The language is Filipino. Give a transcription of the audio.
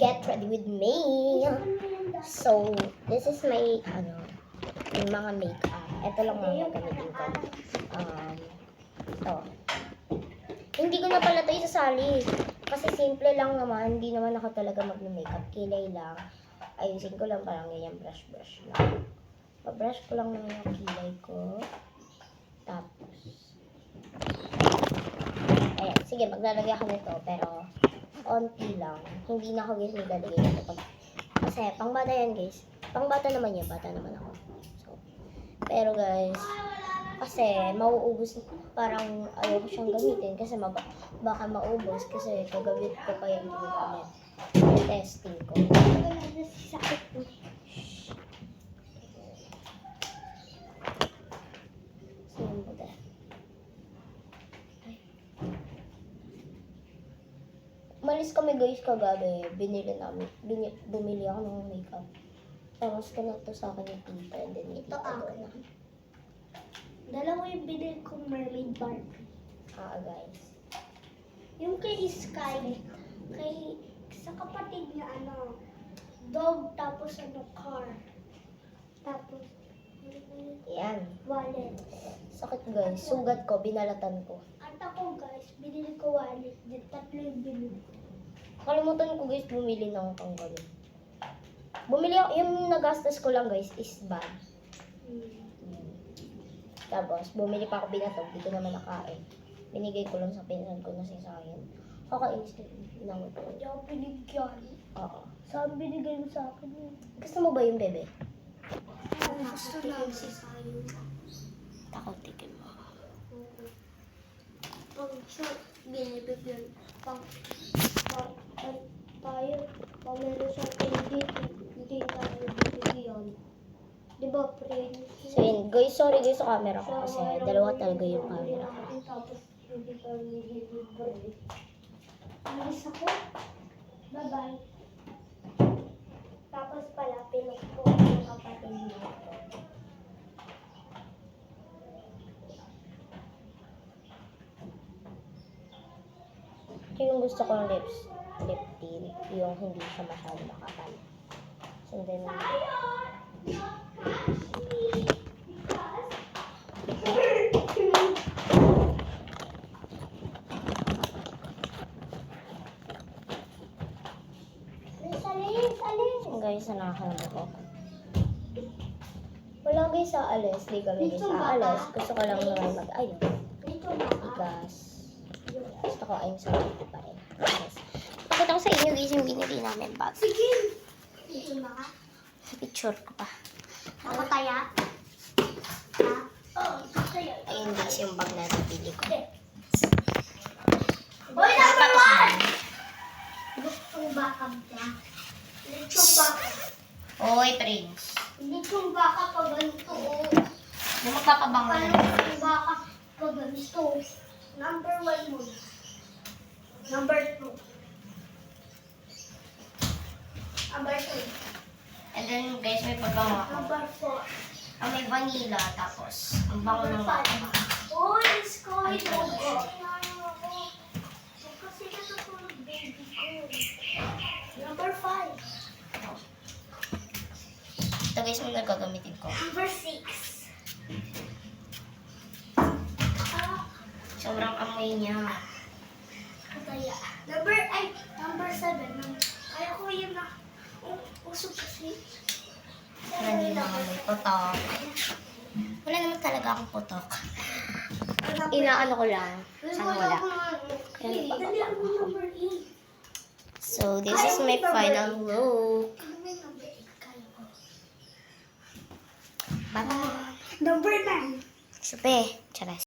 get ready with me. So, this is my, yung mga makeup. Ito lang mga gamitin ko. Ito. Hindi ko na pala ito isasali. Kasi simple lang naman. Hindi naman ako talaga mag-makeup. Kilay lang. Ayusin ko lang parang ganyan brush lang. Pa-brush ko lang naman yung kilay ko. Tapos, ayan. Sige, maglalagay ako nito. Pero, onti lang. Hindi na ako guys maglalagay nito. Kasi, pang bata yan guys. Pang bata naman yan. Bata naman ako. So, pero guys, kasi mauubos, parang ayaw ko siyang gamitin. Kasi baka maubos. Kasi kagawin ko pa yung ginagawa. Testing ko. Sakit po. Umalis kami guys kagabi, bumili ako ng makeup. Tapos ka na to sa akin yung tita, and then Ito akin. Dalawa yung binili kong mermaid Barbie. Guys. Yung kay Sky, sa kapatid niya dog, tapos car. Tapos, Yan. wallet. Sakit guys, sugat ko, binalatan ko. At ako guys, binili ko wallet. Tatlo yung binili ko. Kalimutan ko guys, bumili ng panggalon. Bumili ako, yung nagastos ko lang guys is bag. Tapos, bumili pa ako binatog, di ko naman nakain. Binigay ko lang sa pinsan ko na sisahin. Kakainis ko lang ito. Hindi ako binigyan. Oo. Saan binigay mo sa akin yun? Gusto mo ba yung bebe? Gusto lang si Sayo. Takot tikim mo. Pag short, binibigyan. Pag tayo, pag meron sa hindi tayo binibigyan. Diba, friend? So yun, guys, sorry guys sa camera ko kasi dalawa talaga yung camera ko. Tapos, hindi tayo binibigyan. Alis ako. Bye-bye. Tapos pala, pinok ko yung kapatid niya. Ito yung gusto kong lip tint, yung hindi siya masyado makapal. So then, guys, nakakalala ko. Wala guys sa alis, di kami guys sa alis. Gusto ko lang naman mag-ayos. Because, gusto ko ayun sa dito pa rin. Yes. Pakita ko sa inyo guys yung binili namin bag. Sige! Dito na ka? Sa picture ko pa. Ako kaya? Ha? Oo, kaya. Ayun guys yung bag na napili ko. Boy, number one! Lechong baka ba? Lechong baka. Oy, Prince. Lechong baka pa ganito. Hindi magpapabango na. Lechong baka pa ganito. Number one mo. Number two. Number three. And then guys, may pabango ako. Number four. May vanilla tapos. Ang bango ng Number five. Uy, Sky, Ay, logo. Kasi natutulog baby ko. Number five. Ito guys, may nagagamitin ko. Number six. Sobrang amoy niya. Kaya. Number seven. Kaya ko yun na. Usok kasi. Hindi na may putok. Wala naman talaga akong putok. Inaano ko lang. Saan wala. Number eight. So, this is my final look. Bye-bye. Number nine. Supe. Charas.